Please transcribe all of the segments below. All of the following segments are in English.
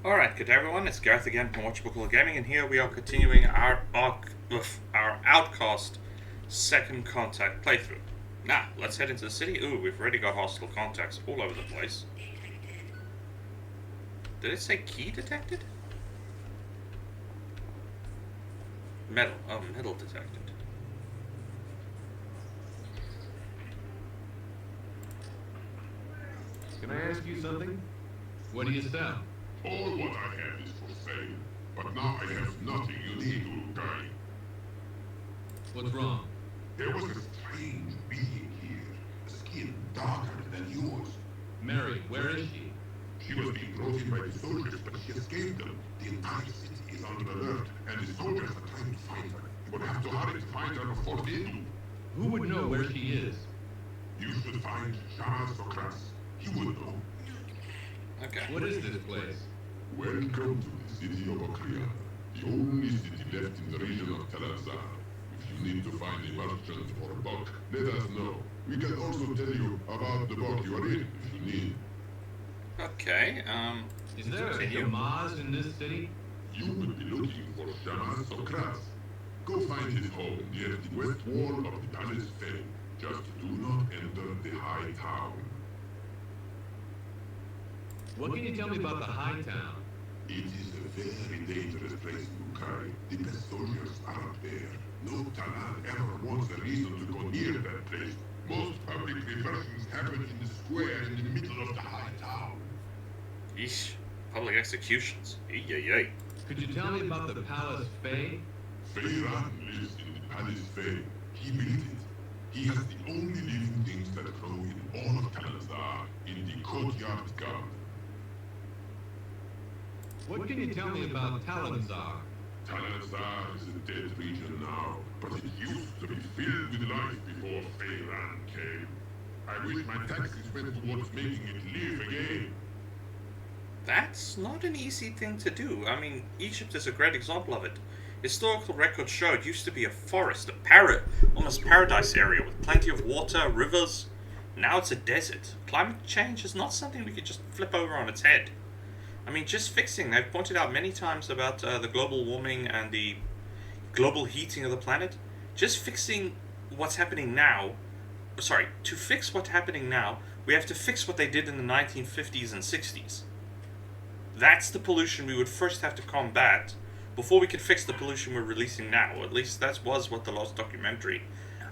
Alright, good day everyone, it's Gareth again from Watchable Gaming, and here we are continuing our Outcast Second Contact playthrough. Now, let's head into the city. Ooh, we've already got hostile contacts all over the place. Did it say key detected? Metal. Oh, metal detected. Can I ask you something? What do you sell? All what I have is for sale, but now I have nothing illegal, guy. What's wrong? There was a strange being here, a skin darker than yours. Mary, where is she? She was being brought in by the soldiers, but she escaped them. The entire city is on alert, and the soldiers are trying to find her. You will have to hurry to find her before they do. Who would know where she is? You should find Charles Socrates. He would know. Okay. What is this place? Welcome to the city of Okriana, the only city left in the region of Talazar. If you need to find a merchant or a buck, let us know. We can also tell you about the buck you are in, if you need. Okay, Is there a continue. Damas in this city? You will be looking for Shaman Socrates. Go find his home near the west wall of the Palace Fair. Just do not enter the High Town. What can you tell me about the High Town? It is a very dangerous place to carry. The best soldiers are up there. No Talan ever wants a reason to go near that place. Most public reversions happen in the square in the middle of the High Town. Yeesh. Public executions. Eey. Could you tell me about the Palace Fae? Feyran lives in the Palace Fair. He built it. He has the only living things that grow in all of Talazar in the courtyard garden. What can you tell me about Talanzar? Talazar is a dead region now, but it used to be filled with life before Feyran came. I wish my taxes went towards making it live again. That's not an easy thing to do. I mean, Egypt is a great example of it. Historical records show it used to be a forest, almost paradise area with plenty of water, rivers. Now it's a desert. Climate change is not something we could just flip over on its head. I mean, just fixing, they've pointed out many times about the global warming and the global heating of the planet. Just fixing what's happening now, to fix what's happening now, we have to fix what they did in the 1950s and 60s. That's the pollution we would first have to combat before we could fix the pollution we're releasing now. Or at least that was what the last documentary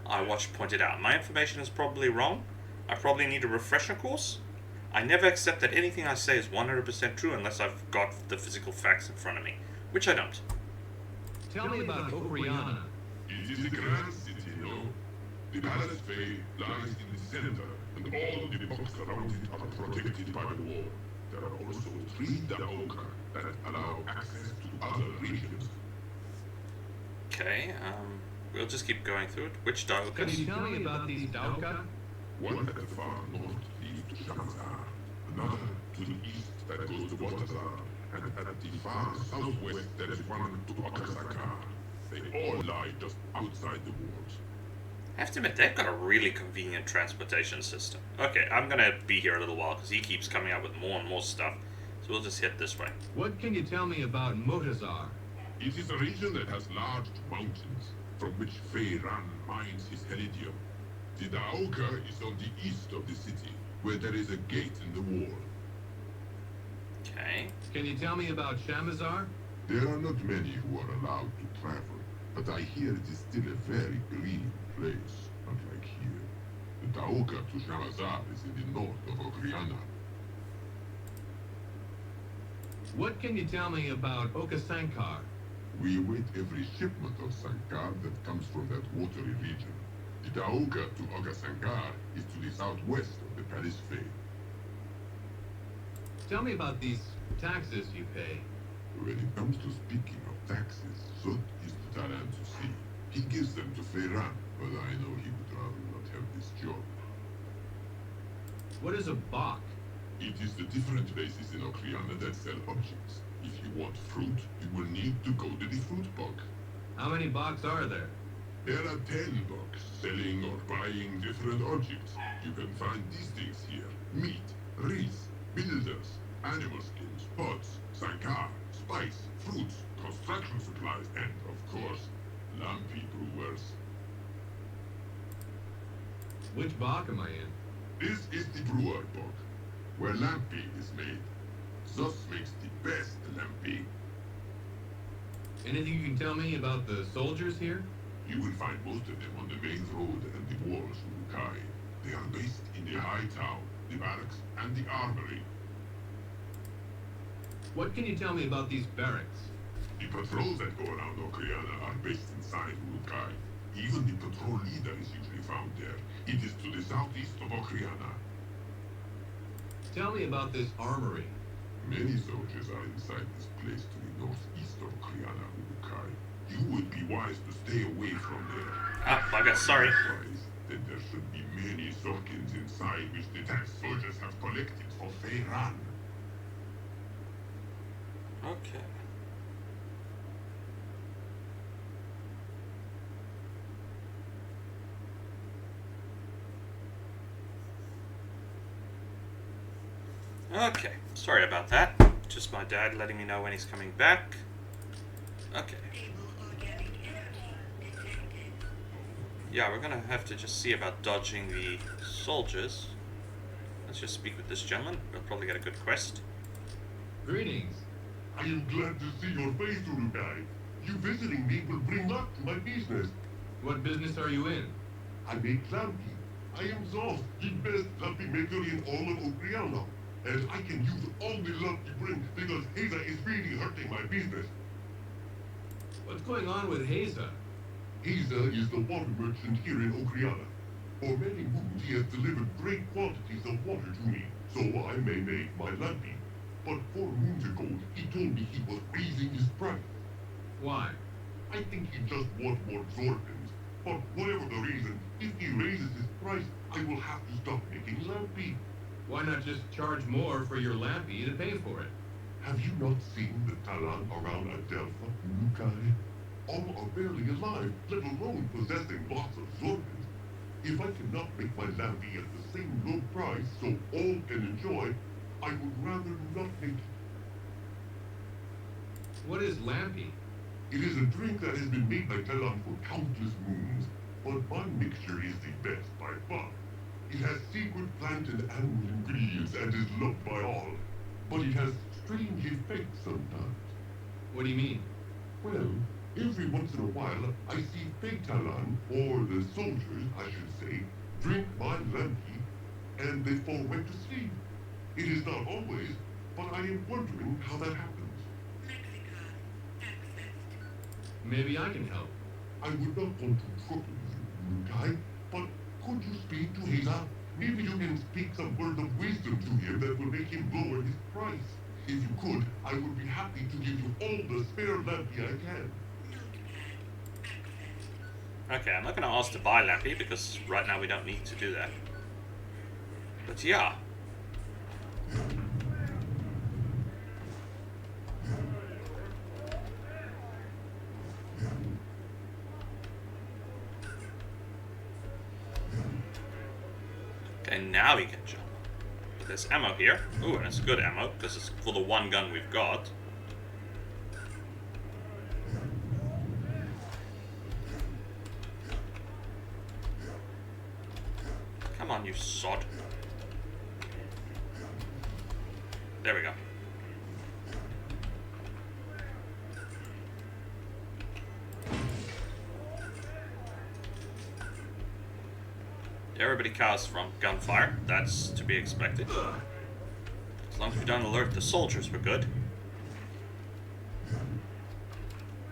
I watched pointed out. My information is probably wrong. I probably need a refresher course. I never accept that anything I say is 100% true unless I've got the physical facts in front of me, which I don't. Tell me about Okriana. It is a grand city, no? The Palace Fair lies in the center, and all the blocks around it are protected by the wall. There are also 3 Daoka that allow access to other regions. Okay, we'll just keep going through it. Which Can Daokas? you tell me about these Dauka? One at the far north leads to Shamazar, another to the east that goes to Watazar, and at the far southwest there is one to Akasakar. They all lie just outside the walls. I have to admit, they've got a really convenient transportation system. Okay, I'm gonna be here a little while because he keeps coming out with more and more stuff. So we'll just hit this way. What can you tell me about Motazar? It is a region that has large mountains, from which Feyran mines his helidium. The Daoka is on the east of the city, where there is a gate in the wall. Okay. Can you tell me about Shamazar? There are not many who are allowed to travel, but I hear it is still a very green place, unlike here. The Daoka to Shamazar is in the north of Okriana. What can you tell me about Okasankar? We await every shipment of Sankar that comes from that watery region. The Daoka to Okasankar is to the southwest of the Palace Fair. Tell me about these taxes you pay. When it comes to speaking of taxes, Zod is the Taran to see. He gives them to Feyran, but I know he would rather not have this job. What is a Bach? It is the different places in Okriana that sell objects. If you want fruit, you will need to go to the fruit bog. How many Bachs are there? There are 10 bogs selling or buying different objects. You can find these things here. Meat, reeds, builders, animal skins, pots, Sankar, spice, fruits, construction supplies, and, of course, Lampi brewers. Which box am I in? This is the brewer book, where Lampi is made. Thus makes the best Lampi. Anything you can tell me about the soldiers here? You will find most of them on the main road and the walls of Urukai. They are based in the high town, the barracks, and the armory. What can you tell me about these barracks? The patrols that go around Okriana are based inside Urukai. Even the patrol leader is usually found there. It is to the southeast of Okriana. Tell me about this armory. Many soldiers are inside this place to the northeast of Okriana, Urukai. You would be wise to stay away from there. Ah, bugger, sorry. Otherwise, then there should be many Zorkins inside which the tax soldiers have collected for Feyran. Okay. Okay, sorry about that. Just my dad letting me know when he's coming back. Okay. Yeah, we're gonna have to just see about dodging the soldiers. Let's just speak with this gentleman. We'll probably get a good quest. Greetings. I am glad to see your face, Urukai. You visiting me will bring luck to my business. What business are you in? I make lampi. I am Zoth, the best lampi maker in all of Okriana. And I can use all the luck you bring because Haza is really hurting my business. What's going on with Haza? Haza is the water merchant here in Okriana. For many moons he has delivered great quantities of water to me, so I may make my lampi. But 4 moons ago, he told me he was raising his price. Why? I think he just wants more Zorkins. But whatever the reason, if he raises his price, I will have to stop making lampi. Why not just charge more for your lampi to pay for it? Have you not seen the Talan around Adelpha, Urukai? All are barely alive, let alone possessing lots of Zorkins. If I cannot make my lampi at the same low price so all can enjoy, I would rather not make it. What is lampi? It is a drink that has been made by Talan for countless moons, but my mixture is the best by far. It has secret plant and animal ingredients and is loved by all, but it has strange effects sometimes. What do you mean? Well, every once in a while, I see Talan, or the soldiers, I should say, drink my lampi, and they fall right to sleep. It is not always, but I am wondering how that happens. Maybe I can help. I would not want to trouble you, Urukai, but could you speak to Haza? Maybe you can speak some words of wisdom to him that will make him lower his price. If you could, I would be happy to give you all the spare lampi I can. Okay, I'm not gonna ask to buy lampi because right now we don't need to do that. But yeah. Okay, now we can jump. But there's ammo here. Ooh, and it's good ammo, because it's for the one gun we've got. Come on, you sod. There we go. Everybody casts from gunfire. That's to be expected. As long as we don't alert the soldiers, we're good.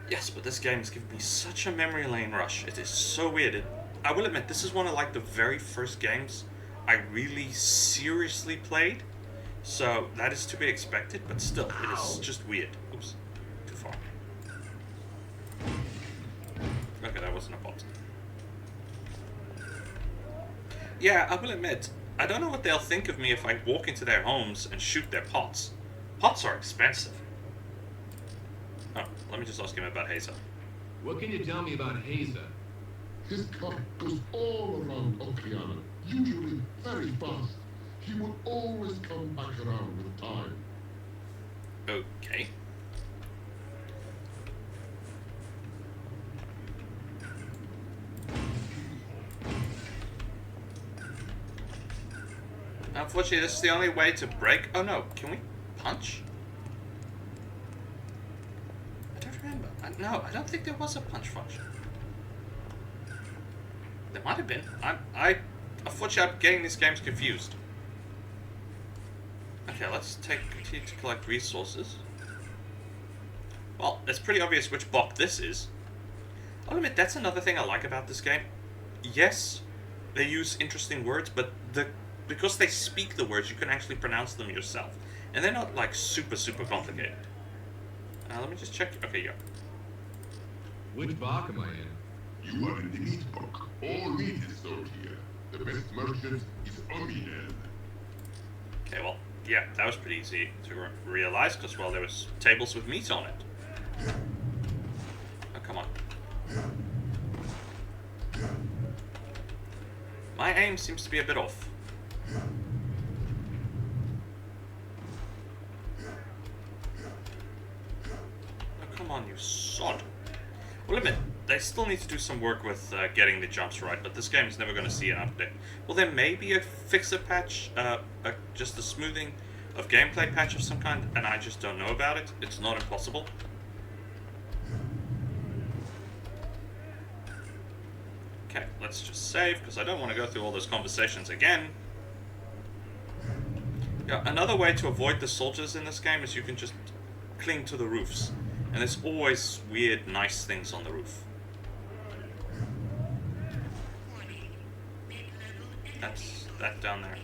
Yes, but this game has given me such a memory lane rush. It is so weird. I will admit, this is one of like the very first games I really seriously played. So that is to be expected, but still, it is just weird. Oops, too far. Okay, that wasn't a bot. Yeah, I will admit, I don't know what they'll think of me if I walk into their homes and shoot their pots. Pots are expensive. Oh, let me just ask him about Haza. What can you tell me about Haza? His car goes all around Okriana, usually very fast. He will always come back around with time. Okay. Unfortunately, this is the only way to break. Oh no, can we punch? I don't remember. No, I don't think there was a punch function. There might have been. Unfortunately, I'm getting these games confused. Okay, let's continue to collect resources. Well, it's pretty obvious which block this is. I'll admit, that's another thing I like about this game. Yes, they use interesting words, but because they speak the words, you can actually pronounce them yourself. And they're not, like, super complicated. Let me just check. Okay, yeah. Which block am I in? You are in the meat book. All meat is sold here. The best merchant is Ominen. Okay, well, yeah, that was pretty easy to realize, because, well, there was tables with meat on it. Oh, come on. My aim seems to be a bit off. Oh, come on, you sod. Well, admit, they still need to do some work with getting the jumps right, but this game is never going to see an update. Well, there may be a fixer patch, just a smoothing of gameplay patch of some kind, and I just don't know about it. It's not impossible. Okay, let's just save, because I don't want to go through all those conversations again. Yeah, another way to avoid the soldiers in this game is you can just cling to the roofs. And there's always weird, nice things on the roof. That's that down there.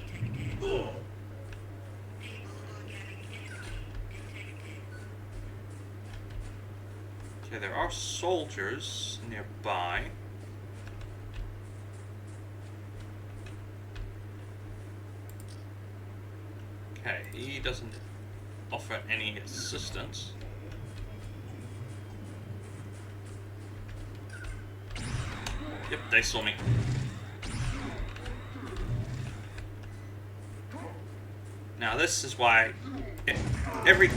Okay, there are soldiers nearby. Okay, he doesn't offer any assistance. Yep, they saw me. Now this is why every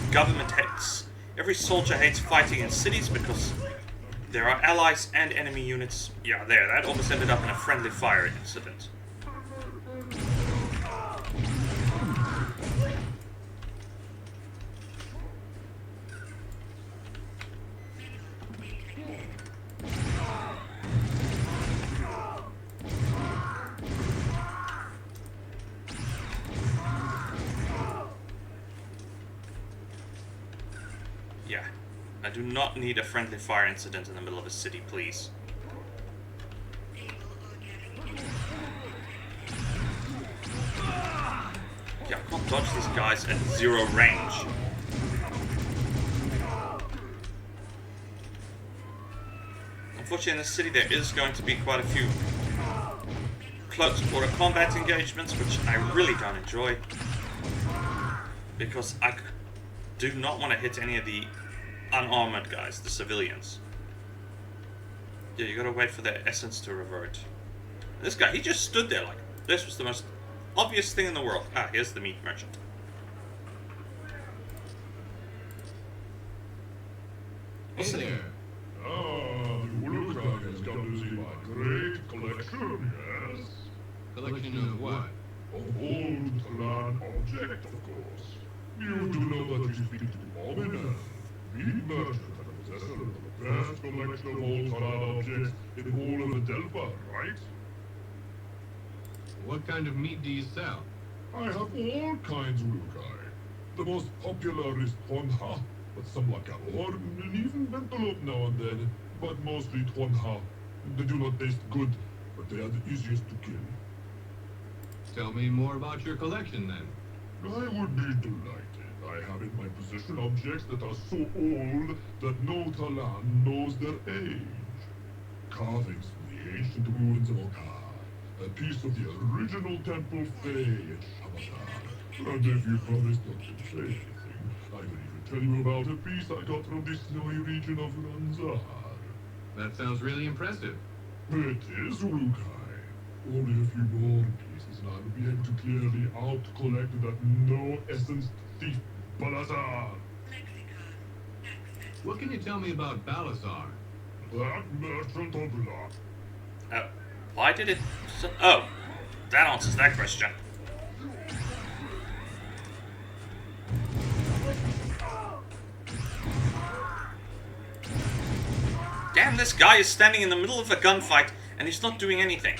every soldier hates fighting in cities, because there are allies and enemy units. Yeah, that almost ended up in a friendly fire incident. Yeah, I do not need a friendly fire incident in the middle of a city, please. Yeah, I can't dodge these guys at 0 range. Unfortunately, in this city there is going to be quite a few close quarter combat engagements, which I really don't enjoy, because I do not want to hit any of the unarmored guys, the civilians. Yeah, you gotta wait for their essence to revert. And this guy, he just stood there like this was the most obvious thing in the world. Ah, here's the meat merchant. Hey there. Ah, the Ulukai has come to see my great collection, yes? Collection of what? Of old Taran object, of course. You do know that you speak to Ominen, meat merchant and possessor of the best collection of old Taran objects in all of the Delphi, right? What kind of meat do you sell? I have all kinds, Ulukai. The most popular is Tonha, but some like Alor and even Bentelope now and then, but mostly Tonha. They do not taste good, but they are the easiest to kill. Tell me more about your collection then. I would be delighted. I have in my possession objects that are so old that no Talan knows their age. Carvings from the ancient ruins of Okar, a piece of the original Temple Fey at Shamadar. And if you promise not to say anything, I will even tell you about a piece I got from the snowy region of Ranzar. That sounds really impressive. It is, Urukai. Only a few more pieces and I will be able to clearly out-collect that no-essence thief, Balazar. What can you tell me about Balasar? That merchant of luck. Why did it... Oh, that answers that question. Damn, this guy is standing in the middle of a gunfight and he's not doing anything.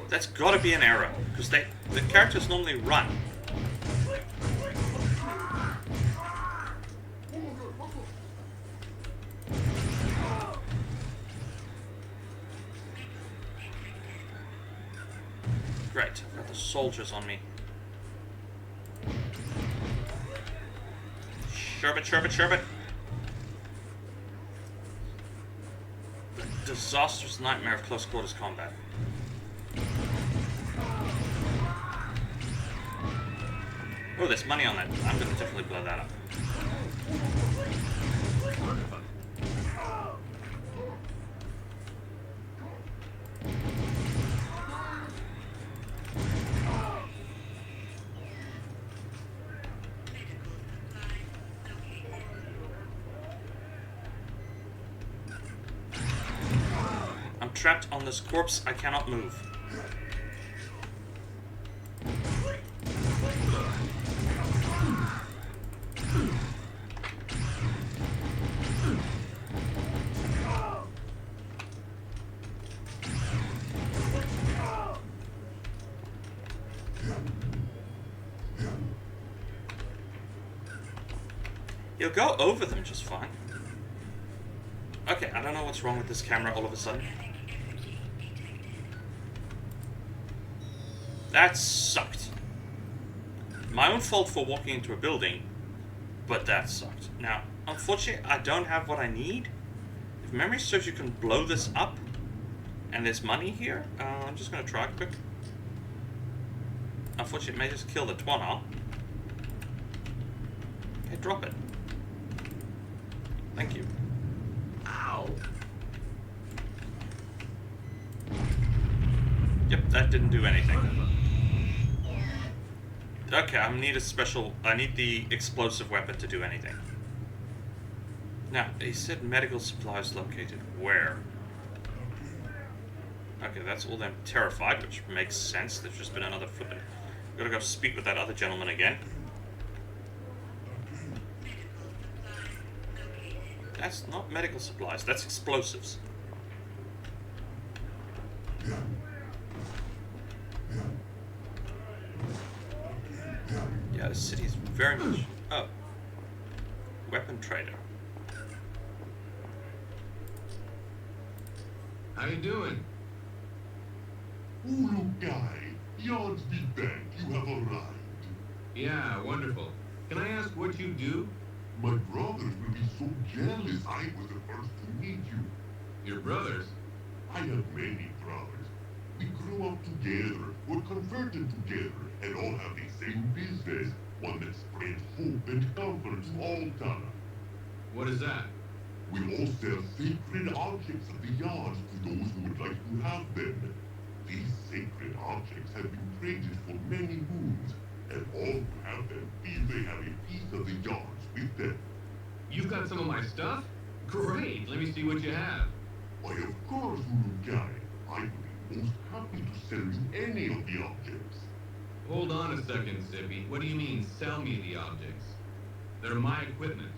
That's gotta be an error, because the characters normally run. Great, I've got the soldiers on me. Sherbet, sherbet, sherbet. The disastrous nightmare of close quarters combat. Oh, there's money on that. I'm gonna definitely blow that up. I'm trapped on this corpse. I cannot move. You'll go over them just fine. Okay, I don't know what's wrong with this camera all of a sudden. That sucked. My own fault for walking into a building, but that sucked. Now, unfortunately, I don't have what I need. If memory serves, you can blow this up, and there's money here. I'm just gonna try quick. Unfortunately, it may just kill the Twana. Okay, drop it. Thank you. Ow! Yep, that didn't do anything. Okay, I need the explosive weapon to do anything. Now, he said medical supplies located where? Okay, that's all them terrified, which makes sense. There's just been another flippin'. Gotta go speak with that other gentleman again. That's not medical supplies, that's explosives. Yeah, the city's very much... Oh. Weapon trader. How you doing? Ulu guy, yards be back, you have arrived. Yeah, wonderful. Can I ask what you do? My brothers will be so jealous I was the first to meet you. Your brothers? I have many brothers. We grew up together, were converted together, and all have the same business, one that spreads hope and comfort to all Tana. What is that? We all sell sacred objects of the yards to those who would like to have them. These sacred objects have been traded for many moons, and all who have them feel they have a piece of the yards with them. You've got some of my stuff? Great, let me see what you have. Why, of course, Urukai. I would be most happy to sell you any of the objects. Hold on a second, Zippy. What do you mean, sell me the objects? They're my equipment.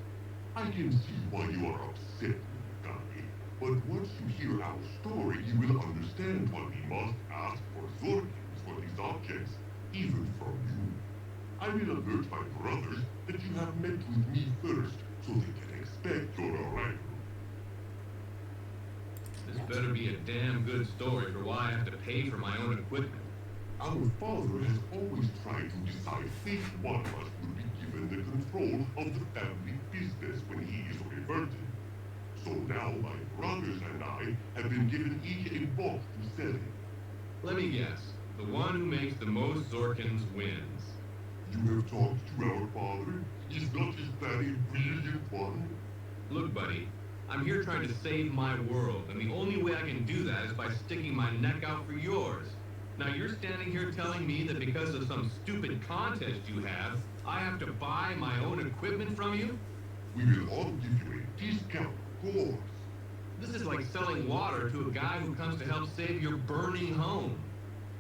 I can see why you are upset, Urukai. But once you hear our story, you will understand why we must ask for Zorkins for these objects, even from you. I will alert my brothers that you have met with me first, so they can expect your arrival. This better be a damn good story for why I have to pay for my own equipment. Our father has always tried to decide which one of us will be given the control of the family business when he is reverted. So now my brothers and I have been given each a box to sell it. Let me guess. The one who makes the most Zorkins wins. You have talked to our father? Is not his that a brilliant one? Look, buddy, I'm here trying to save my world, and the only way I can do that is by sticking my neck out for yours. Now you're standing here telling me that because of some stupid contest you have to buy my own equipment from you? We will all give you a discount, of course. This is like selling water to a guy who comes to help save your burning home.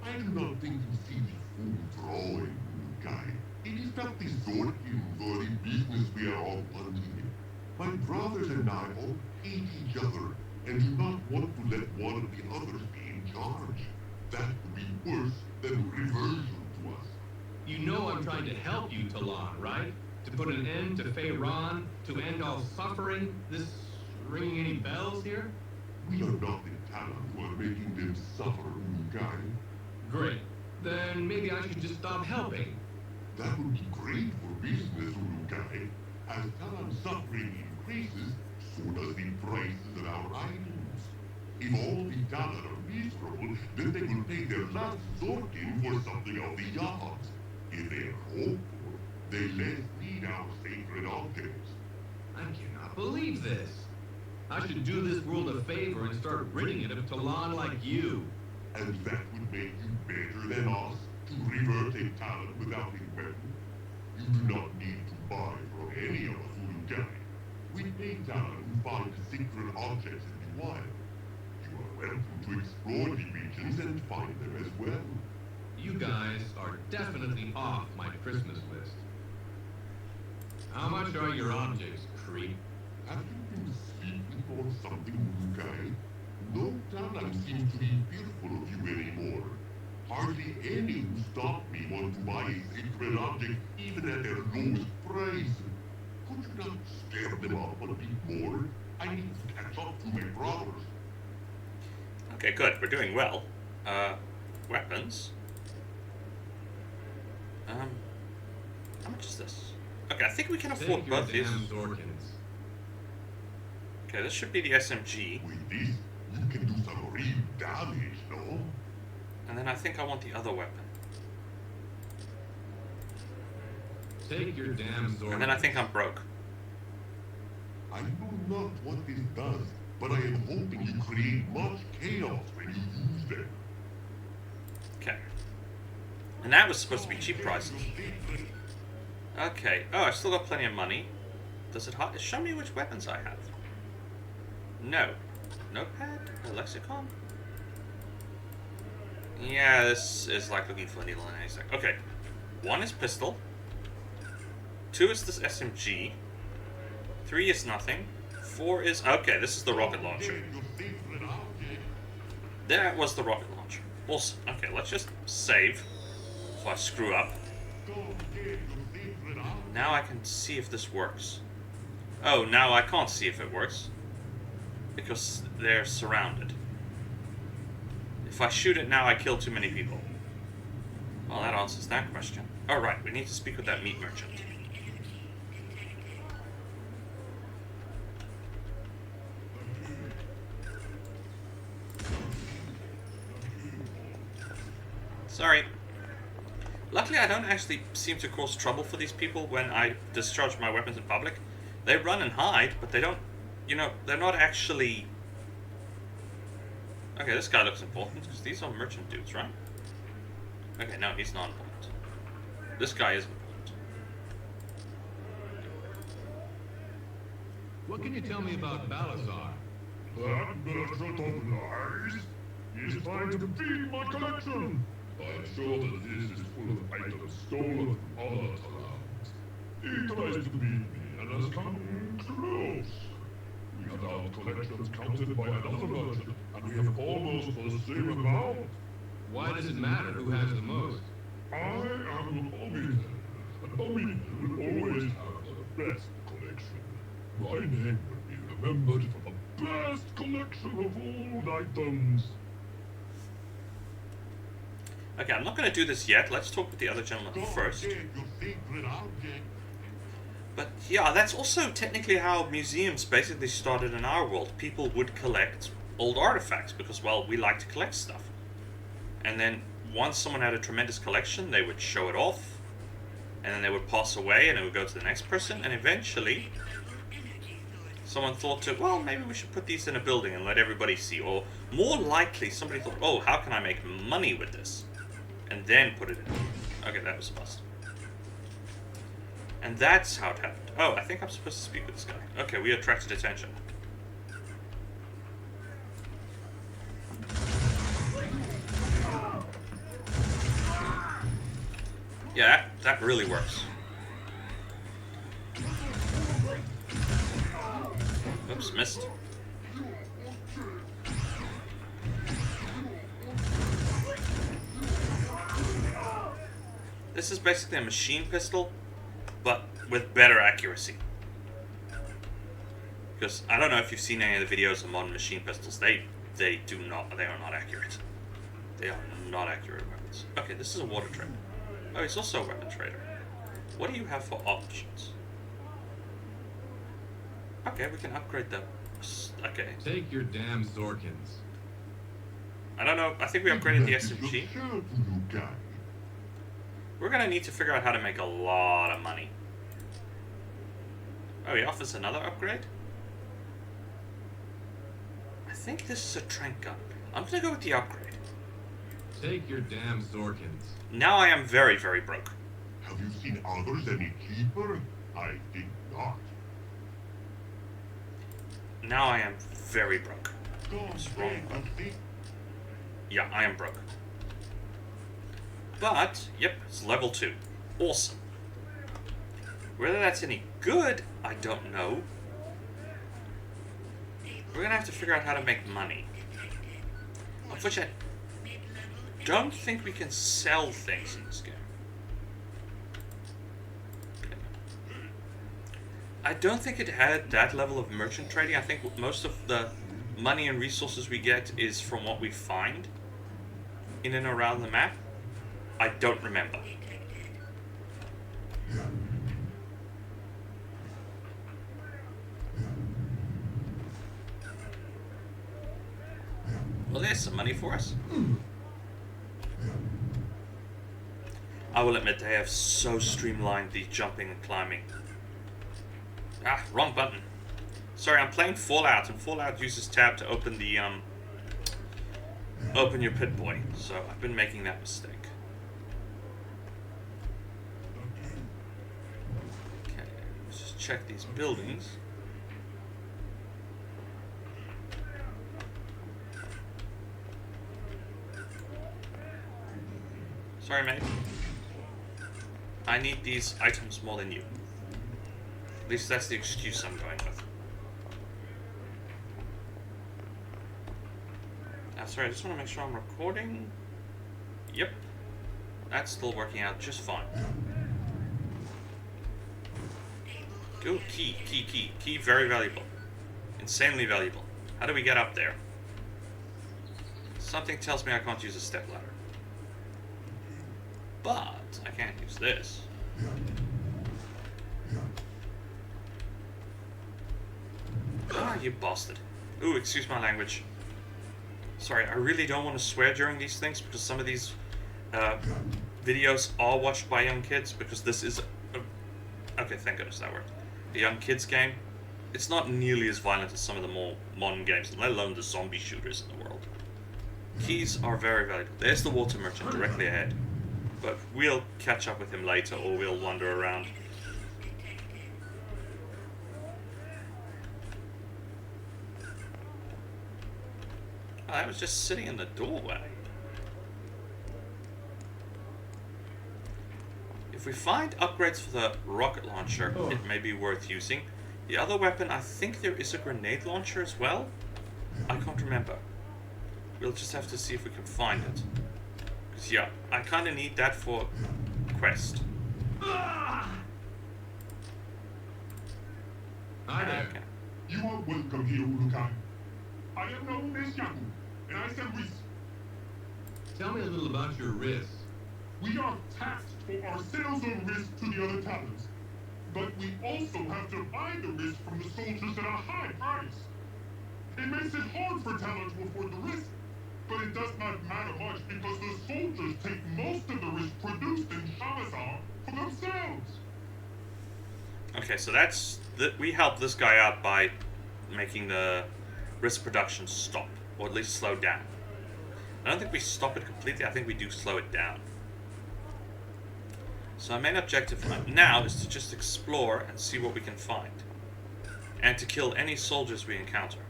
I do not think you see the full drawing, guy. It is not the Zorkin or the business we are all funding. My brothers and I all hate each other and do not want to let one of the others be in charge. That would be worse than reversion to us. You know I'm trying to help you, Talon, right? To put an end to Feyran, to end all suffering. This ringing any bells here? We are not the Talon who are making them suffer, guy. Great. Then maybe I should just stop helping. That would be great for business, guy. As Talon suffering increases, so does the prices of our items. If all the Talon are miserable, then they will pay their last Zorkin for something of the yards. If they are hopeful, they less need our sacred objects. I cannot believe this. I should do this world a favor and start ridding it of Talon like you. And that would make you better than us to revert a Talon without a weapon. You do not need to buy from any of us, Urugai. We pay Talon who find secret objects in the wild. You are welcome to explore the regions and find them as well. You guys are definitely off my Christmas list. How much are your objects, creep? Have you been sleeping on something, Urugai? No Talon seems to be fearful of you anymore. Hardly any who stop me want to buy a sacred object even at their lowest price. Could you not scare them up a bit more? I need to catch up to my brothers. Okay, good. We're doing well. Weapons. How much is this? Okay, I think we can afford Take your both these. damn Zorkins. Okay, this should be the SMG. With this, you can do some real damage, no? And then I think I want the other weapon. Take your damn Zorkins. And then I think I'm broke. I know not what this does, but I am hoping you create much chaos when you use them. Okay. And that was supposed to be cheap prices. Okay. Oh, I've still got plenty of money. Does it show me which weapons I have? No. Notepad? A lexicon? Yeah, this is like looking for a needle in a haystack. Okay. 1 is pistol. 2 is this SMG. 3 is nothing. 4 is... Okay, this is the rocket launcher. That was the rocket launcher. Also, okay, let's just save if I screw up. Now I can see if this works. Oh, now I can't see if it works. Because they're surrounded. If I shoot it now, I kill too many people. Well, that answers that question. Alright, we need to speak with that meat merchant. Sorry. Luckily, I don't actually seem to cause trouble for these people when I discharge my weapons in public. They run and hide, but they don't, you know, they're not actually... Okay, this guy looks important, because these are merchant dudes, right? Okay, no, he's not important. This guy is important. What can you tell me about Balazar? That merchant of lies is trying to feed my collection. I'm sure that this is full of items stolen from other Talons. He tries to beat me and has come close. We had our collections counted by another merchant, and we have almost the same amount. Why does it matter who has the most? I am Omid, and Omid will always have the best collection. My name will be remembered for the best collection of old items. Okay, I'm not going to do this yet. Let's talk with the other gentleman first. But yeah, that's also technically how museums basically started in our world. People would collect old artifacts because, well, we like to collect stuff. And then once someone had a tremendous collection, they would show it off. And then they would pass away and it would go to the next person. And eventually, someone thought to, well, maybe we should put these in a building and let everybody see. Or more likely, somebody thought, oh, how can I make money with this? And then put it in. Okay, that was a bust. And that's how it happened. Oh, I think I'm supposed to speak with this guy. Okay, we attracted attention. Yeah, that really works. Oops, missed. This is basically a machine pistol, but with better accuracy. Because I don't know if you've seen any of the videos of modern machine pistols. They are not accurate. They are not accurate weapons. Okay, this is a water trader. Oh, he's also a weapon trader. What do you have for options? Okay, we can upgrade the... Okay. Take your damn Zorkins. I don't know. I think we upgraded the SMG. We're gonna need to figure out how to make a lot of money. Oh, he offers another upgrade? I think this is a trank gun. I'm gonna go with the upgrade. Take your damn Zorkins. Now I am very, very broke. Have you seen others any cheaper? I think not. Now I am very broke. What's wrong? Yeah, I am broke. But, yep, it's level 2. Awesome. Whether that's any good, I don't know. We're gonna have to figure out how to make money. Of which I don't think we can sell things in this game. Okay. I don't think it had that level of merchant trading. I think most of the money and resources we get is from what we find in and around the map. I don't remember. Well, there's some money for us. I will admit they have so streamlined the jumping and climbing. Ah, wrong button. Sorry, I'm playing Fallout, and Fallout uses tab to open the open your Pit-Boy. So I've been making that mistake. Okay, let's just check these buildings. Sorry, mate. I need these items more than you. At least that's the excuse I'm going with. Sorry, I just want to make sure I'm recording. Yep. That's still working out just fine. Go key. Key, very valuable. Insanely valuable. How do we get up there? Something tells me I can't use a stepladder. But I can't use this. Ah, you bastard. Ooh, excuse my language. Sorry, I really don't want to swear during these things because some of these videos are watched by young kids because this is okay, thank goodness that worked. A young kids game. It's not nearly as violent as some of the more modern games, let alone the zombie shooters in the world. Keys are very valuable. There's the water merchant directly ahead. But we'll catch up with him later or we'll wander around. Oh, I was just sitting in the doorway. If we find upgrades for the rocket launcher, it may be worth using. The other weapon, I think there is a grenade launcher as well. I can't remember. We'll just have to see if we can find it. Because, yeah, I kind of need that for quest. Hi there. Okay. You are welcome here, Urukai. I am known as Yaku, and I sell risks. Tell me a little about your risks. We are taxed for our sales of risk to the other taverns, but we also have to buy the risk from the soldiers at a high price. It makes it hard for talent to afford the risk, but it does not matter much because the soldiers take most of the risk produced in Shamazar for themselves. Okay, so that's... we helped this guy out by making the risk production stop, or at least slow down. I don't think we stop it completely, I think we do slow it down. So our main objective right now is to just explore and see what we can find. And to kill any soldiers we encounter.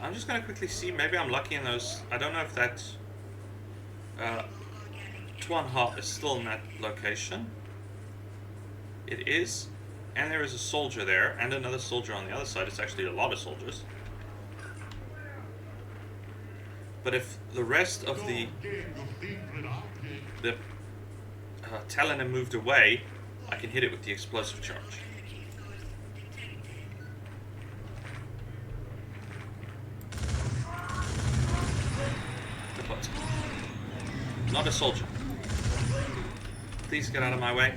I'm just going to quickly see, maybe I'm lucky in those. I don't know if that Tuan Hop is still in that location. It is. And there is a soldier there, and another soldier on the other side. It's actually a lot of soldiers. But if the rest of the Talon have moved away, I can hit it with the explosive charge. Kaput. Not a soldier. Please get out of my way.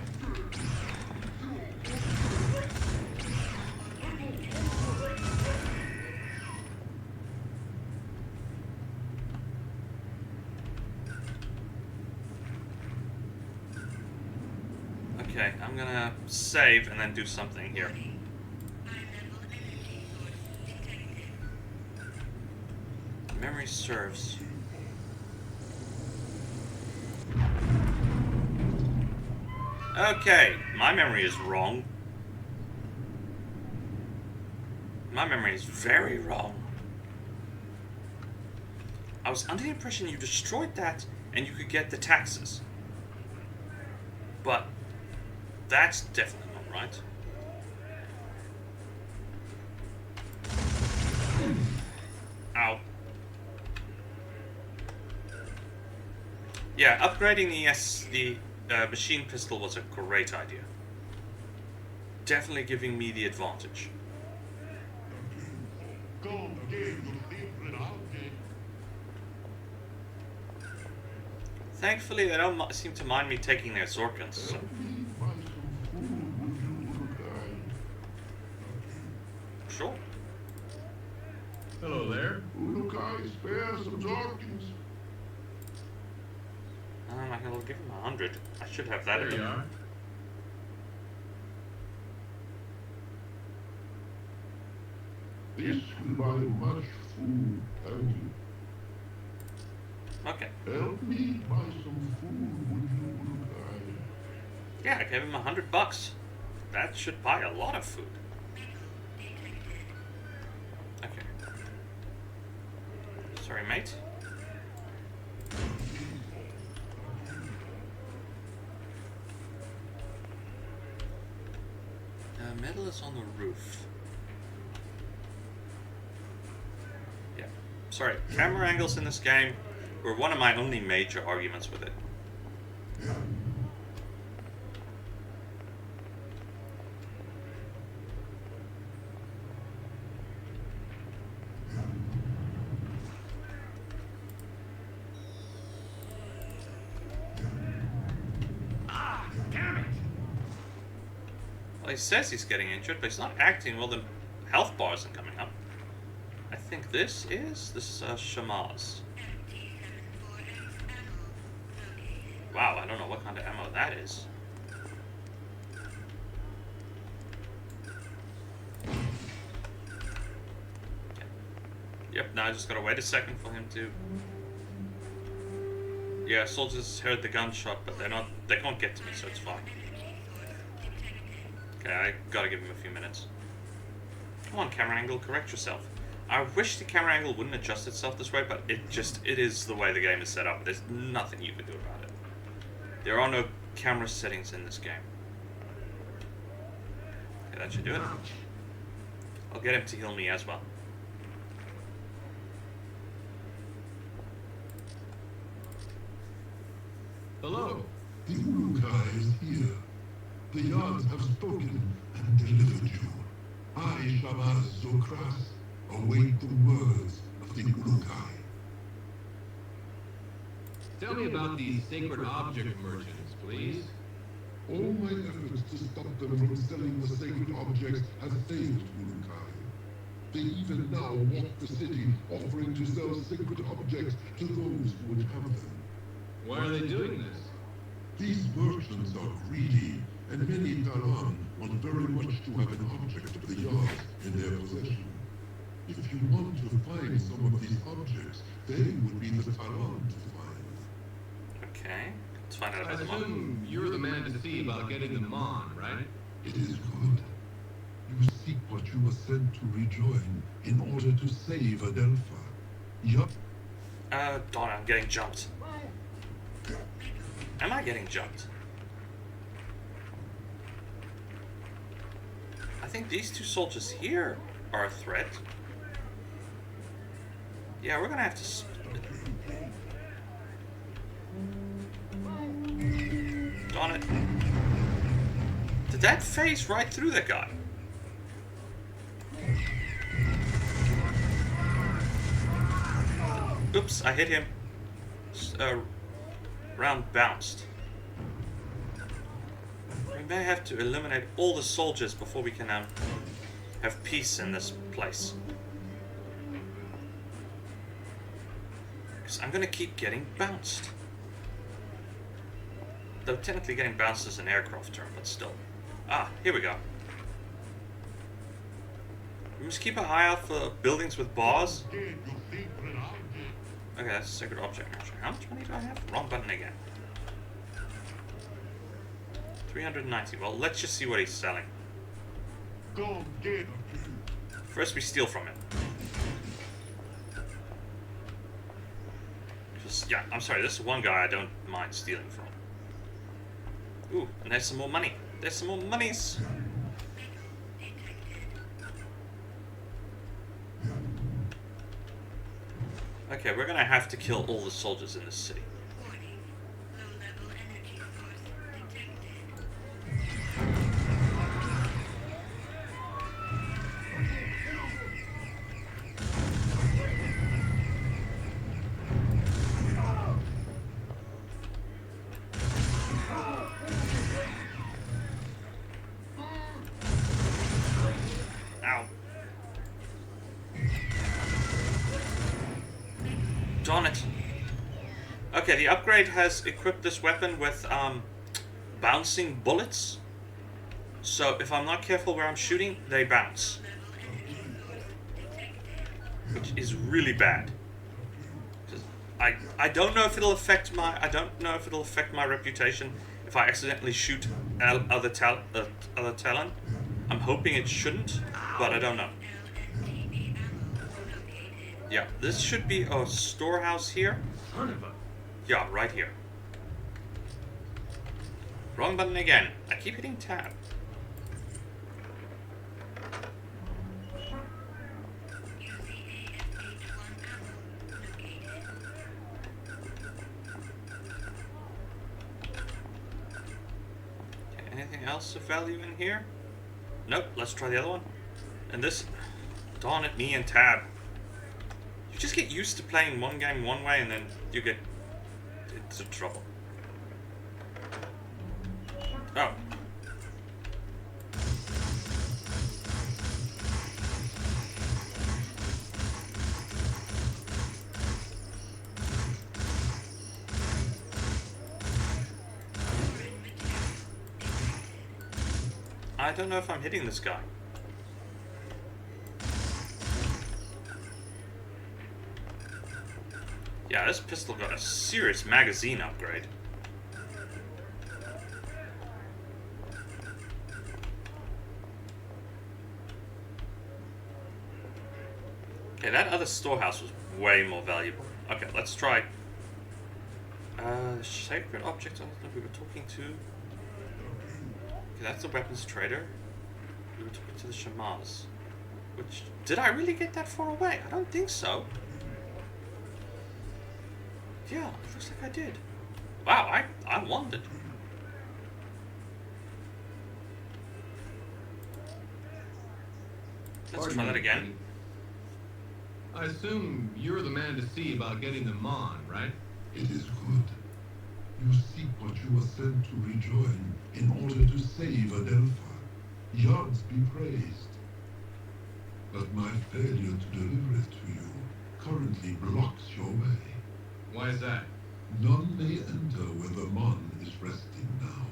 Okay, I'm gonna save and then do something here. Memory serves. Okay, my memory is wrong. My memory is very wrong. I was under the impression you destroyed that and you could get the taxes. But that's definitely not right. Ow. Yeah, upgrading the machine pistol was a great idea. Definitely giving me the advantage. Thankfully, they don't seem to mind me taking their Zorkans. So. Sure. Hello there. Urukai, spare some Zorkins. I can give him 100. I should have that. There you are. This will buy much food, thank you. Okay. Help me buy some food, would you, Urukai? Yeah, I gave him $100. That should buy a lot of food. Okay. Sorry, mate. Metal is on the roof. Yeah. Sorry, camera angles in this game were one of my only major arguments with it. Well, he says he's getting injured, but he's not acting well. The health bar isn't coming up. I think this is Shamaz. Wow, I don't know what kind of ammo that is. Okay. Yep, now I just gotta wait a second for him to... Yeah, soldiers heard the gunshot, but they can't get to me, so it's fine. Okay, I gotta give him a few minutes. Come on, camera angle, correct yourself. I wish the camera angle wouldn't adjust itself this way, but it is the way the game is set up. There's nothing you can do about it. There are no camera settings in this game. Okay, that should do it. I'll get him to heal me as well. Hello. The Urukai is here. The yards have spoken and delivered you. I, Shamaz Zokras, await the words of the Urukai. Tell me about these sacred object merchants, please. All my efforts to stop them from selling the sacred objects has failed, Urukai. They even now walk the city, offering to sell sacred objects to those who would have them. Why are they doing this? These merchants are greedy, and many Taran want very much to have an object of the yards in their possession. If you want to find some of these objects, they would be the Taran to find. Okay, let's find out I about the Mon. assume you're the man to see about getting them on, right? It is good. You seek what you were sent to rejoin in order to save Adelpha. Yup. Darn it, I'm getting jumped. Am I getting jumped? I think these two soldiers here are a threat. Yeah, we're gonna have to darn it. Did that phase right through that guy? Oops, I hit him. Round bounced. We may have to eliminate all the soldiers before we can have peace in this place. Because I'm gonna keep getting bounced. Though technically getting bounced is an aircraft term, but still. Ah, here we go. We must keep an eye out for buildings with bars. Okay, that's a sacred object. How much money do I have? Wrong button again. 390. Well, let's just see what he's selling. First, we steal from him. Just, yeah, I'm sorry. This is one guy I don't mind stealing from. Ooh, and there's some more money. There's some more monies. Okay, we're gonna have to kill all the soldiers in this city. Ow. Darn it. Okay, the upgrade has equipped this weapon with bouncing bullets. So if I'm not careful where I'm shooting, they bounce. Which is really bad. I don't know if it'll affect my reputation if I accidentally shoot other talent. I'm hoping it shouldn't, but I don't know. Yeah, this should be a storehouse here. Son of a... Yeah, right here. Wrong button again. I keep hitting tab. Okay, anything else of value in here? Nope, let's try the other one. And this... Darn it, me and tab. You just get used to playing one game one way and then you get into trouble. Oh. I don't know if I'm hitting this guy. Yeah, this pistol got a serious magazine upgrade. Okay, that other storehouse was way more valuable. Okay, let's try. Sacred object, I don't know who we were talking to. Okay, that's the weapons trader. We were talking to the shamans. Which, did I really get that far away? I don't think so. Yeah, it looks like I did. Wow, I wanted. Let's try that again. I assume you're the man to see about getting them on, right? It is good. You seek what you were sent to rejoin in order to save Adelpha. Yards be praised. But my failure to deliver it to you currently blocks your way. Why is that? None may enter where the Mon is resting now.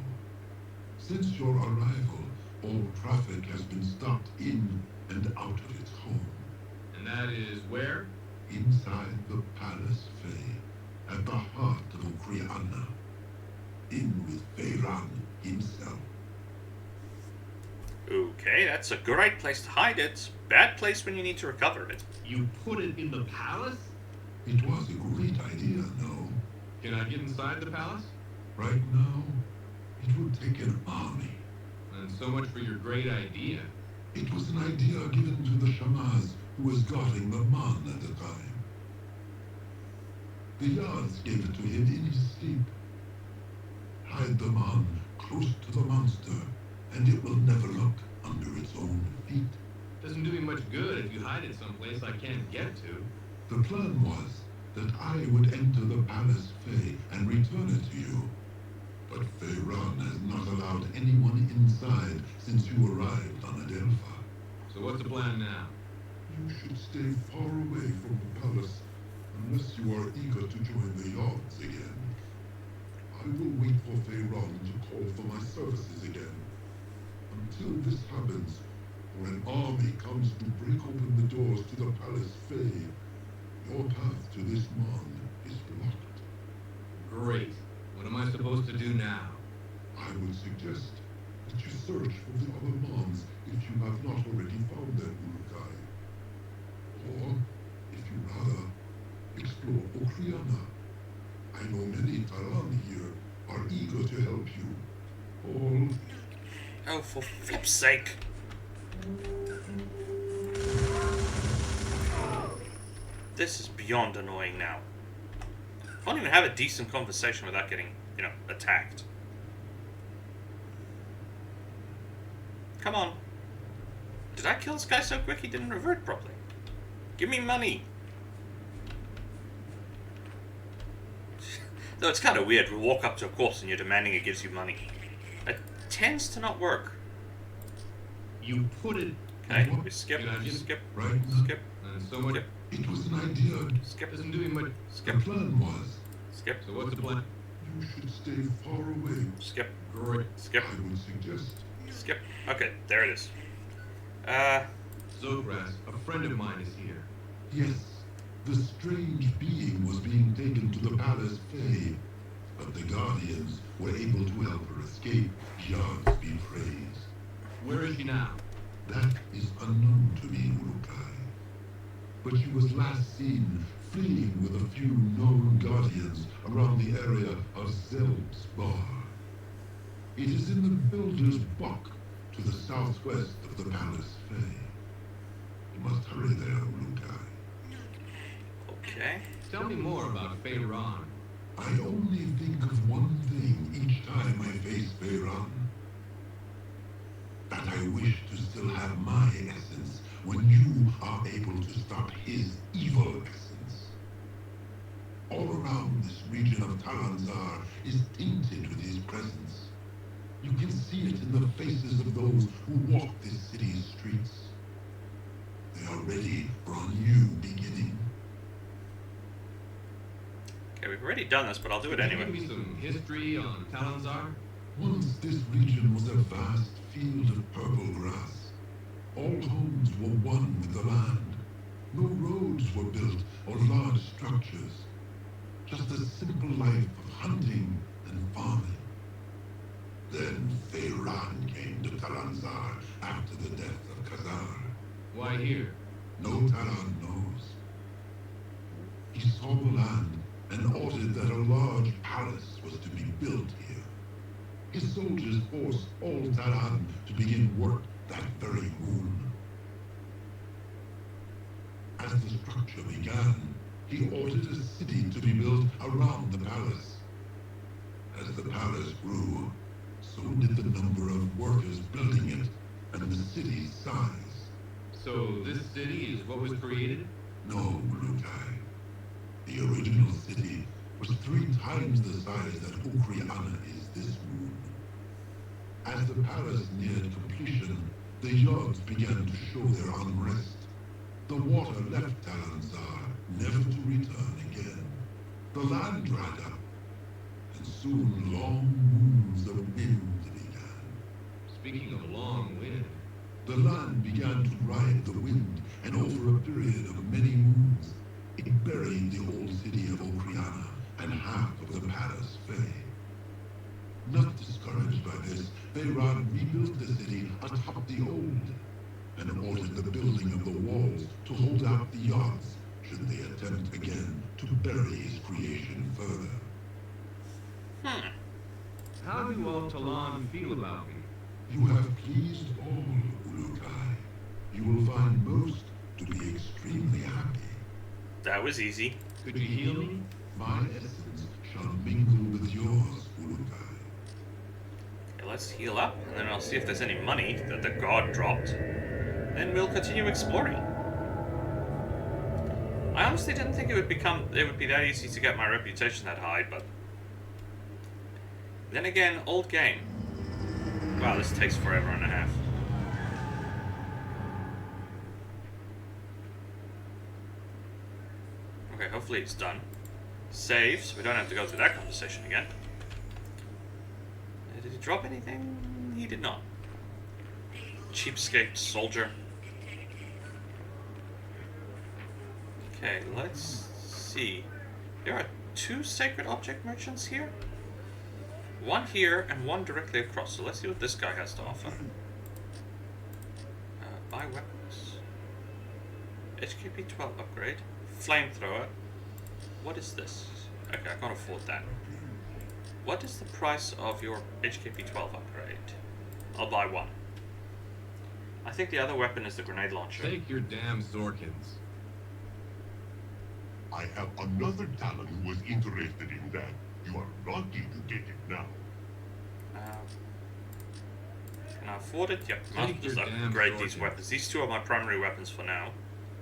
Since your arrival, all traffic has been stopped in and out of its home. And that is where? Inside the Palace Fae, at the heart of Okriana. in with Feyran himself. Okay, that's a great place to hide it. Bad place when you need to recover it. You put it in the palace? It was a great idea, no? Can I get inside the palace? Right now, it would take an army. And so much for your great idea. It was an idea given to the Shamaz who was guarding the Mon at the time. The Yards gave it to him in his sleep. Hide the Mon close to the monster, and it will never look under its own feet. Doesn't do me much good if you hide it someplace I can't get to. The plan was that I would enter the Palace Fey and return it to you. But Feyran has not allowed anyone inside since you arrived on Adelpha. So what's the plan now? You should stay far away from the palace unless you are eager to join the Yards again. I will wait for Feyran to call for my services again. Until this happens, or an army comes to break open the doors to the Palace Fey, your path to this Mon is blocked. Great. What am I supposed to do now? I would suggest that you search for the other Mons if you have not already found them, Urukai. Or, if you rather, explore Okriana. I know many Taran here are eager to help you. All Oh, for flip's sake. This is beyond annoying now. I can't even have a decent conversation without getting, attacked. Come on. Did I kill this guy so quick he didn't revert properly? Give me money. Though it's kind of weird. We walk up to a corpse and you're demanding it gives you money. It tends to not work. You put it... Okay, we skip, skip, right skip, And so much... skip, it was an idea. skip, Doesn't do me much... skip, The plan was skip, So what's the plan? you should stay far away. skip, Great. skip, I would suggest skip. Okay, there it is. Zogras, a friend of mine is here. yes, the strange being was being taken to the Palace Fey, but the Guardians were able to help her escape. Yards be praised. Where is she now? That is unknown to me, Urukai. But she was last seen fleeing with a few known Guardians around the area of Zelb's Bar. It is in the Builder's Buck to the southwest of the Palace Fey. You must hurry there, Urukai. okay. Tell me more about Feyran. I only think of one thing each time I face Feyran. That I wish to still have my essence when you are able to stop his evil essence. All around this region of Talanzar is tainted with his presence. You can see it in the faces of those who walk this city's streets. They are ready for a new beginning. Okay, we've already done this, but I'll do it Can you anyway. give me some history on Talanzar? Once this region was a vast field of purple grass. All homes were one with the land. No roads were built or large structures. Just a simple life of hunting and farming. Then Feyran came to Talanzar after the death of Khazar. Why here? No Taran knows. He saw the land and ordered that a large palace was to be built here. His soldiers forced all Taran to begin work that very moon. As the structure began, he ordered a city to be built around the palace. As the palace grew, so did the number of workers building it and the city's size. So this city is what was created? No, Lukai. The original city was 3 times the size that Okriana is this moon. As the palace neared completion, the Yards began to show their unrest. The water left Talanzar, never to return again. The land dried up, and soon long moons of wind began. Speaking of long wind, The land began to ride the wind, and over a period of many moons, it buried the old city of Okriana and half of the Palace Fey. Not discouraged by this, Behrad rebuilt the city atop the old, and ordered the building of the walls to hold out the odds should they attempt again to bury his creation further. Hmm. How do all Talon feel about me? You have pleased all, Ulukai. You will find most to be extremely happy. That was easy. Could you heal me? My essence shall mingle with yours, Ulukai. Okay, let's heal up, and then I'll see if there's any money that the god dropped. Then we'll continue exploring. I honestly didn't think it would be that easy to get my reputation that high, but then again, old game. Wow, this takes forever and a half. Okay, hopefully it's done. Save, so we don't have to go through that conversation again. Did he drop anything? He did not. Cheapskate soldier. Okay, let's see. There are 2 sacred object merchants here. One here and one directly across. So let's see what this guy has to offer. Buy weapons. HKP 12 upgrade. Flamethrower. What is this? Okay, I can't afford that. What is the price of your HKP 12 upgrade? I'll buy one. I think the other weapon is the grenade launcher. Take your damn Zorkins. I have another talent who was interested in that. You are lucky to get it now. Can I afford it? Yep. Take Must just your damn upgrade these Zorkins. weapons. These 2 are my primary weapons for now.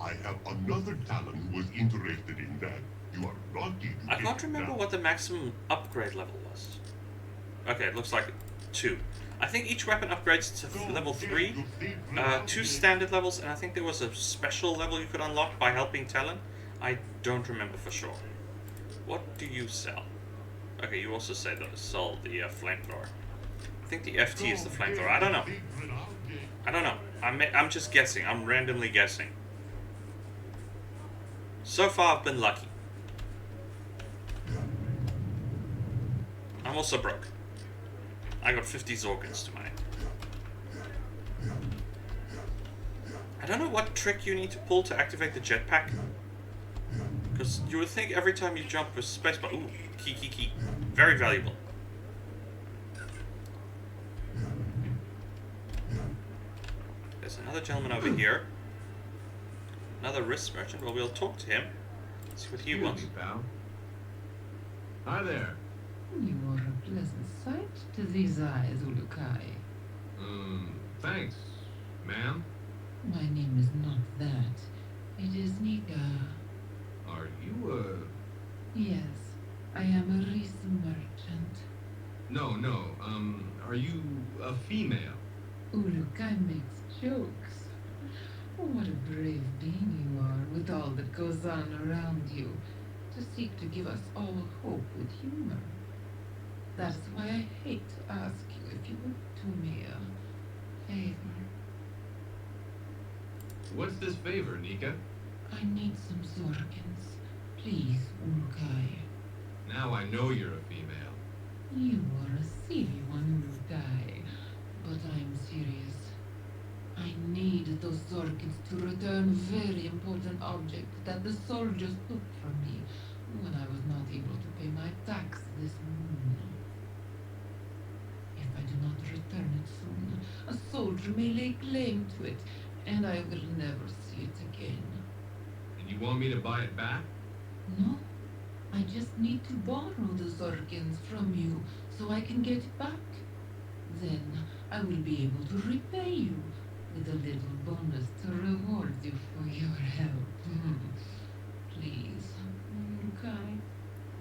I have another talent who was interested in that. You are lucky to I get can't it remember now. what the maximum upgrade level was. Okay, it looks like 2. I think each weapon upgrades to level 3, 2 standard levels, and I think there was a special level you could unlock by helping Talon. I don't remember for sure. What do you sell? Okay, you also say that sell the flamethrower. I think the FT is the flamethrower. I don't know. I don't know. I'm just guessing. I'm randomly guessing. So far, I've been lucky. I'm also broke. I got 50 Zorkins to mine. I don't know what trick you need to pull to activate the jetpack. Because you would think every time you jump with spacebar... Ooh, key. Very valuable. There's another gentleman over here. Another wrist merchant. Well, we'll talk to him. See what he Excuse wants. me, pal. Hi there. You are a pleasant sight to these eyes, Ulukai. Thanks, ma'am. My name is not that. It is Nika. Are you, Yes, I am a wrist merchant. No, are you a female? Ulukai makes jokes. What a brave being you are with all that goes on around you, to seek to give us all hope with humor. That is why I hate to ask you if you would do me a favor. What's this favor, Nika? I need some Zorkins. Please, Ulukai. Now I know you're a female. You are a silly one, Ulukai. But I'm serious. I need those Zorkins to return very important object that the soldiers took from me when I was not able to pay my tax this moon. If I do not return it soon, a soldier may lay claim to it, and I will never see it again. And you want me to buy it back? No, I just need to borrow the Zorkins from you so I can get it back. Then I will be able to repay you with a little bonus to reward you for your help. Please, Ulukai.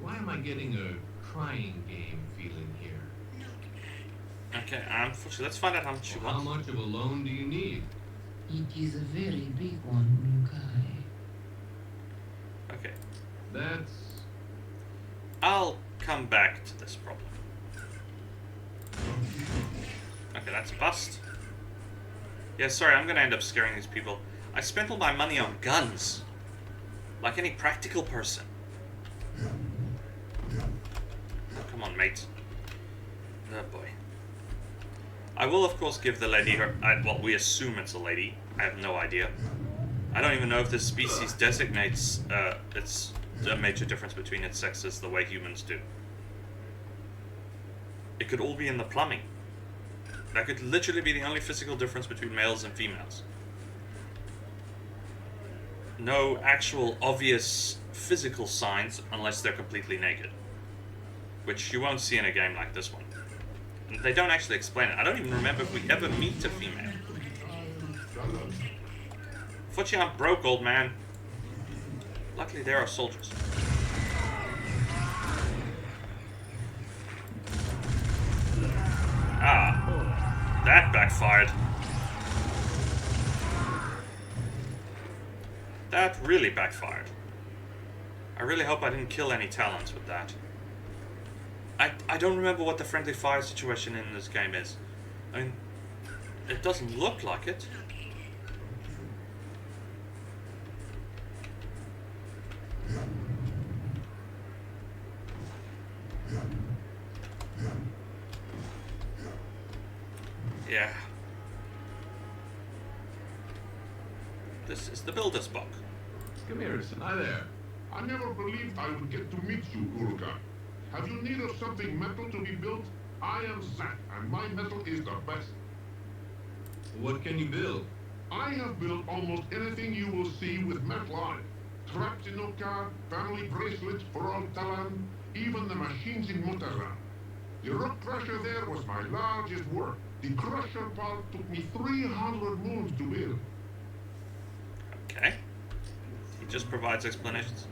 Why am I getting a crying game feeling here? Okay, unfortunately, let's find out how much you Well, how want. much of a loan do you need? It is a very big one, Ulukai. Okay, That's... I'll come back to this problem. Okay, that's a bust. Yeah, sorry, I'm gonna end up scaring these people. I spent all my money on guns. Like any practical person. Oh, come on, mate. Oh boy. I will, of course, give the lady her. Well, we assume it's a lady. I have no idea. I don't even know if this species designates its a major difference between its sexes the way humans do. It could all be in the plumbing. That could literally be the only physical difference between males and females. No actual obvious physical signs unless they're completely naked. Which you won't see in a game like this one. And they don't actually explain it. I don't even remember if we ever meet a female. Unfortunately, I'm broke, old man. Luckily, there are soldiers. Ah, that backfired. That really backfired. I really hope I didn't kill any talents with that. I don't remember what the friendly fire situation in this game is. I mean, it doesn't look like it. Yeah. This is the builder's book. Come here, son. Hi there. I never believed I would get to meet you, Urga. Have you need of something metal to be built? I am Zack, and my metal is the best. What can you build? I have built almost anything you will see with metal on it. Traps in Oka, family bracelets for all Talan, even the machines in Mutaran. The rock crusher there was my largest work. The crusher part took me 300 moons to build. Okay. He just provides explanations.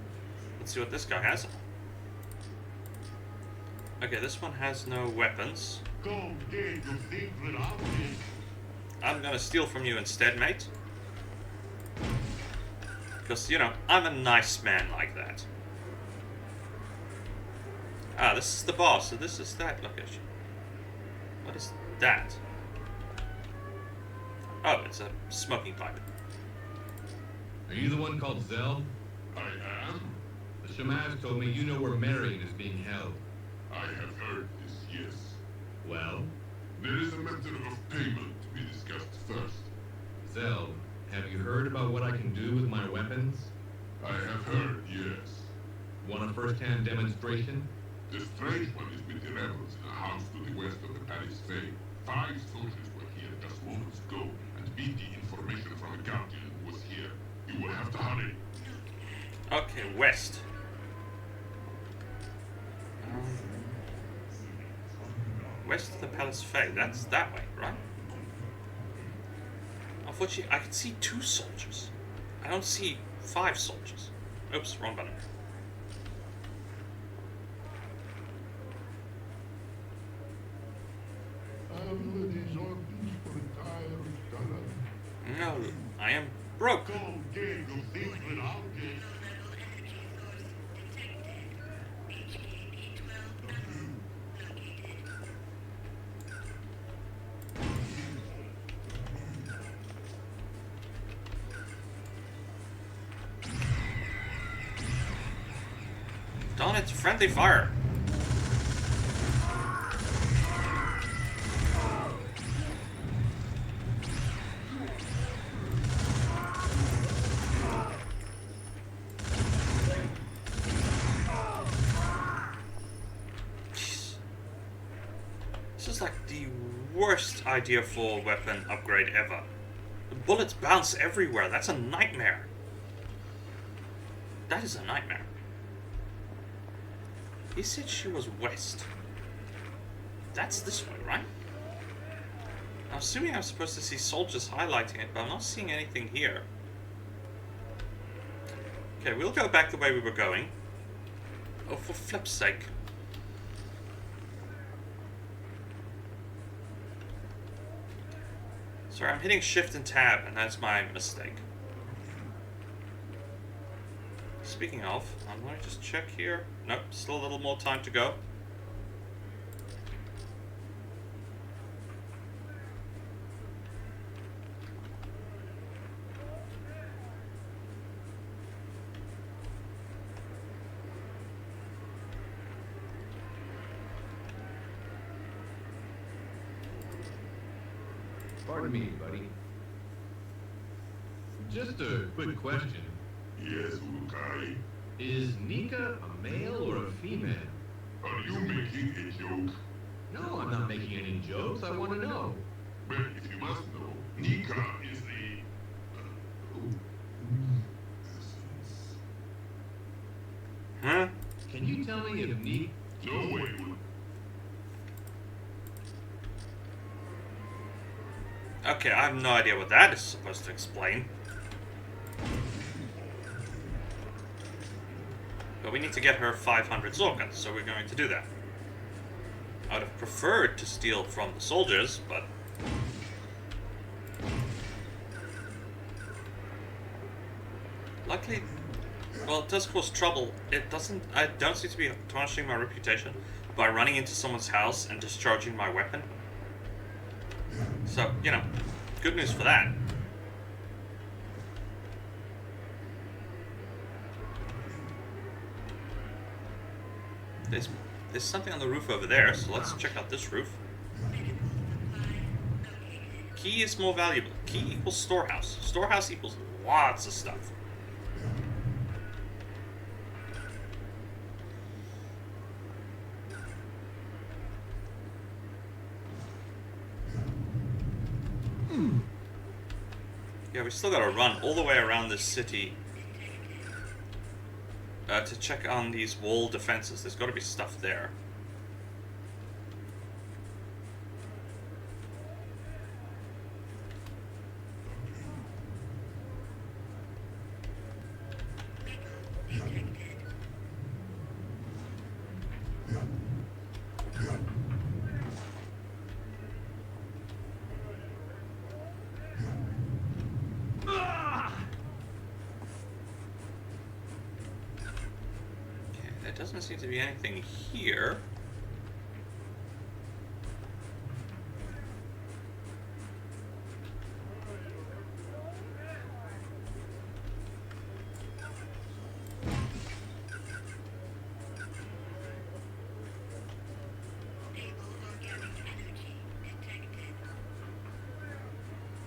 Let's see what this guy has. Okay, this one has no weapons. Come get your secret outfit. I'm gonna steal from you instead, mate. Because, you know, I'm a nice man like that. Ah, this is the boss, so this is that location. What is that? Oh, it's a smoking pipe. Are you the one called Zeld? I am. The Shamaz told me you know where Marion is being held. I have heard this, yes. Well, There is a method of payment to be discussed first. Zeld, have you heard about what I can do with my weapons? I have heard, yes. Want a first-hand demonstration? The strange one is with the rebels in a house to the west of the Palace Fae. 5 soldiers were here just moments ago and beat the information from a guardian who was here. You will have to hurry. Okay, west. West of the Palace Fae. That's that way, right? Unfortunately, I can see 2 soldiers. I don't see 5 soldiers. Oops, wrong button. No, I am broke. Come get your secret outfit. Darn it, friendly fire. Jeez. This is like the worst idea for weapon upgrade ever. The bullets bounce everywhere. That's a nightmare. That is a nightmare. He said she was west. That's this way, right? I'm assuming I'm supposed to see soldiers highlighting it, but I'm not seeing anything here. Okay, we'll go back the way we were going. Oh, for flip's sake. Sorry, I'm hitting shift and tab, and that's my mistake. Speaking of, I'm going to just check here. Nope, still a little more time to go. Pardon me, buddy. Just a quick question. Yes, Ulukai. Is Nika a male or a female? Are you making a joke? No, I'm not making any jokes. I want to know. Well, if you must know, Nika is a... essence. Huh? Can you tell me if Nika... No way would... Okay, I have no idea what that is supposed to explain. But we need to get her 500 Zorkans, so we're going to do that. I would have preferred to steal from the soldiers, but... Luckily, well, it does cause trouble. It doesn't... I don't seem to be tarnishing my reputation by running into someone's house and discharging my weapon. So, you know, good news for that. There's something on the roof over there, so let's check out this roof. Key is more valuable. Key equals storehouse. Storehouse equals lots of stuff. Yeah, we still gotta run all the way around this city to check on these wall defenses. There's gotta be stuff there. There doesn't seem to be anything here.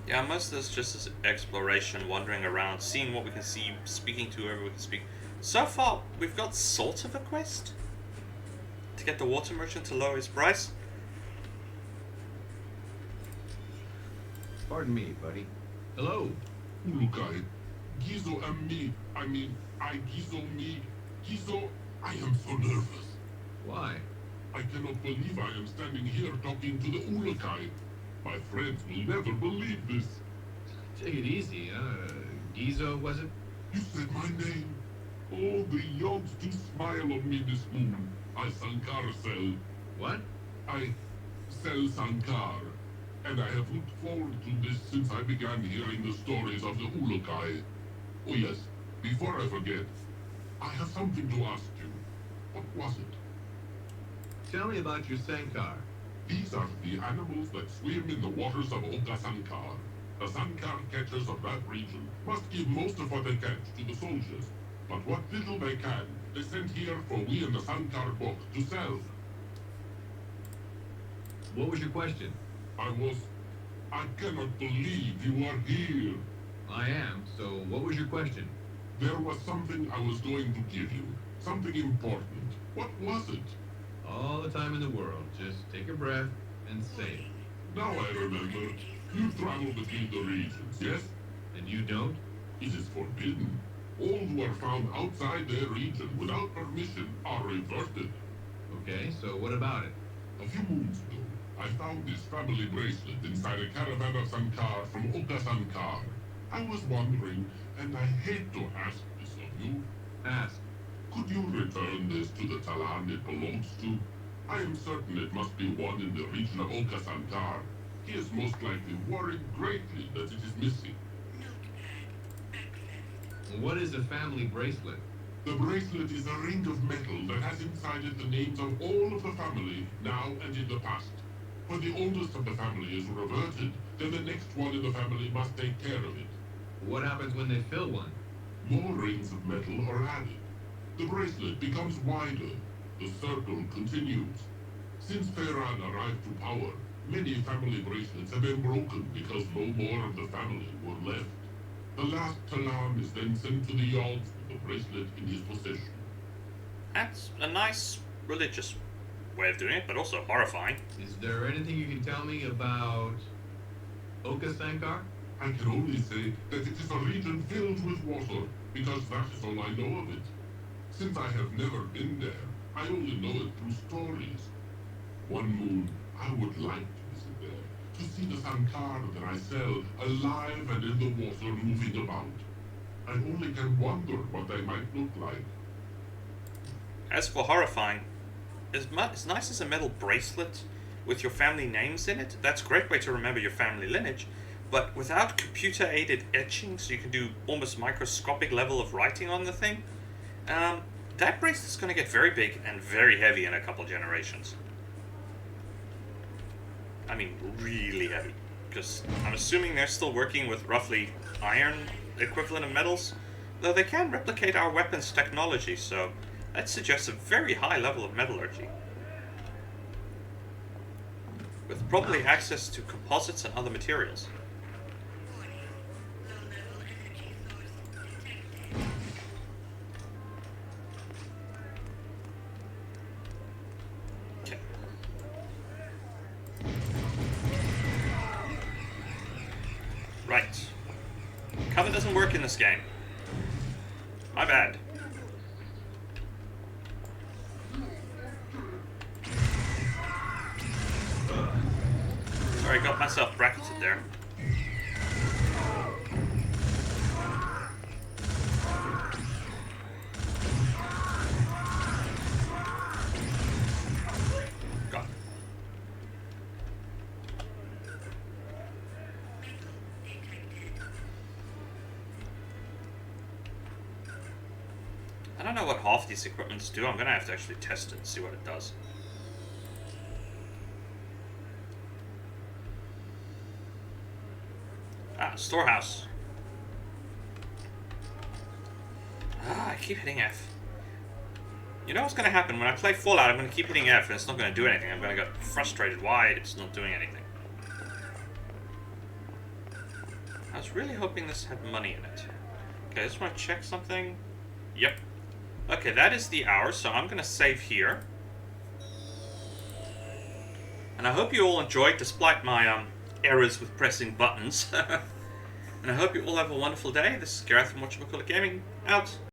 Yeah, most of this just is exploration, wandering around, seeing what we can see, speaking to whoever we can speak. So far, we've got sort of a quest to get the water merchant to lower his price. Pardon me, buddy. Hello. Ulukai, Gizo and me, I Gizo me, Gizo, I am so nervous. Why? I cannot believe I am standing here talking to the Ulukai. My friends will never believe this. Take it easy, Gizo, was it? You said my name. Oh, the yogs do smile on me this moon. I Sankar sell. What? I sell Sankar. And I have looked forward to this since I began hearing the stories of the Ulukai. Oh yes, before I forget, I have something to ask you. What was it? Tell me about your Sankar. These are the animals that swim in the waters of Oka Sankar. The Sankar catchers of that region must give most of what they catch to the soldiers. But what little they can, they send here for we and the Sankar book to sell. What was your question? I cannot believe you are here. I am, so what was your question? There was something I was going to give you. Something important. What was it? All the time in the world. Just take a breath and say it. Now I remember. You travel between the regions, yes? And you don't? It is forbidden. All who are found outside their region without permission are reverted. Okay, so what about it? A few moons ago, I found this family bracelet inside a caravan of Sankar from Oka Sankar. I was wondering, and I hate to ask this of you, Ask. could you return this to the Talan it belongs to? I am certain it must be one in the region of Oka Sankar. He is most likely worried greatly that it is missing. What is a family bracelet? The bracelet is a ring of metal that has inside it the names of all of the family, now and in the past. When the oldest of the family is reverted, then the next one in the family must take care of it. What happens when they fill one? More rings of metal are added. The bracelet becomes wider. The circle continues. Since Ferran arrived to power, Many family bracelets have been broken because no more of the family were left. The last Talan is then sent to the yards with the bracelet in his possession. That's a nice religious way of doing it, but also horrifying. Is there anything you can tell me about Okasankar? I can only say that it is a region filled with water, because that is all I know of it. Since I have never been there, I only know it through stories. One moon, I would like to visit there, to see the Sankar that I sell alive and in the water moving about. I only can wonder what they might look like. As for horrifying, as nice as a metal bracelet with your family names in it, that's a great way to remember your family lineage, but without computer-aided etching, so you can do almost microscopic level of writing on the thing, that bracelet's going to get very big and very heavy in a couple generations. I mean, really heavy. Because I'm assuming they're still working with roughly iron equivalent of metals, though they can replicate our weapons technology, so that suggests a very high level of metallurgy. With probably access to composites and other materials. Okay. Right. Cover doesn't work in this game. My bad. Sorry, got myself bracketed there. Got it. I don't know what half these equipments do. I'm gonna have to actually test it and see what it does. Ah, storehouse. Ah, I keep hitting F. You know what's going to happen? When I play Fallout, I'm going to keep hitting F and it's not going to do anything. I'm going to get frustrated why it's not doing anything. I was really hoping this had money in it. Okay, I just want to check something. Yep. Okay, that is the hour, so I'm going to save here. And I hope you all enjoyed, despite my errors with pressing buttons. And I hope you all have a wonderful day. This is Gareth from Whatchamacallit Gaming, out.